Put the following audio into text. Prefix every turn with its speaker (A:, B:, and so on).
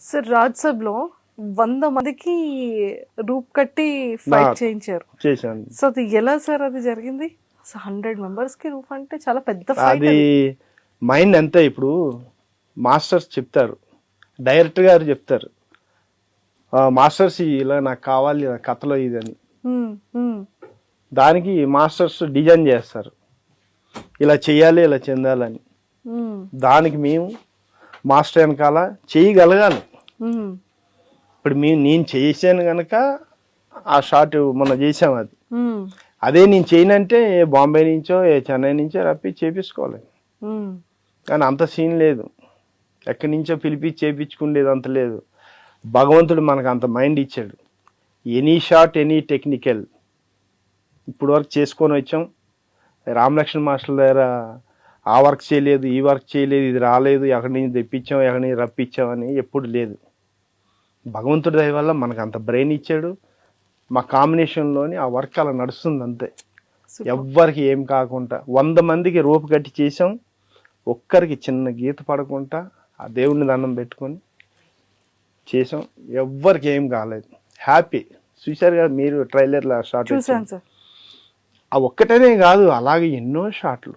A: Sir రాజ్యసభలో 100 మందికి రూప్ కట్టి ఫైట్ చేయించారు.
B: చేశాను.
A: సో అది ఎలా సార్ అది జరిగింది? 100 మెంబర్స్ కి రూప్ అంటే చాలా పెద్ద ఫైట్.
B: అది మైండ్ అంతే. ఇప్పుడు మాస్టర్స్ చెప్తారు, డైరెక్టర్ గారు చెప్తారు, మాస్టర్స్ ఇలా నాకు కావాలి కథలో ఇది అని. దానికి మాస్టర్స్ డిజైన్ చేస్తారు, ఇలా చెయ్యాలి ఇలా చెందాలని. దానికి మేము మాస్టర్ వెనకాల చేయగలగాలి. ఇప్పుడు నేను చేసాను కనుక ఆ షాట్ మొన్న చేసాం. అది అదే నేను చేయనంటే బాంబే నుంచో చెన్నై నుంచో రప్పి చేపించుకోవాలి. కానీ అంత సీన్ లేదు, ఎక్కడి నుంచో పిలిపించి చేపించుకునేది అంత లేదు. భగవంతుడు మనకు అంత మైండ్ ఇచ్చాడు. ఎనీ షాట్ ఎనీ టెక్నికల్ ఇప్పుడు వరకు చేసుకొని వచ్చాం. రామలక్ష్మణ్ మాస్టర్ దగ్గర ఆ వర్క్ చేయలేదు, ఈ వర్క్ చేయలేదు, ఇది రాలేదు, ఎక్కడి నుంచి తెప్పించాం, ఎక్కడి నుంచి రప్పించాం అని ఎప్పుడు లేదు. భగవంతుడి దయ వల్ల మనకు అంత బ్రెయిన్ ఇచ్చాడు. మా కాంబినేషన్లోని ఆ వర్క్ అలా నడుస్తుంది అంతే. ఎవ్వరికి ఏం కాకుండా 100 మందికి రూపు కట్టి చేసాం. ఒక్కరికి చిన్న గీత పడకుండా ఆ దేవుడిని దండం పెట్టుకొని చేసాం. ఎవ్వరికి ఏం కాలేదు. హ్యాపీ. చూశారు కదా మీరు ట్రైలర్లో షార్ట్.
A: చూసాను సార్.
B: ఆ ఒక్కటనే కాదు, అలాగే ఎన్నో షాట్లు.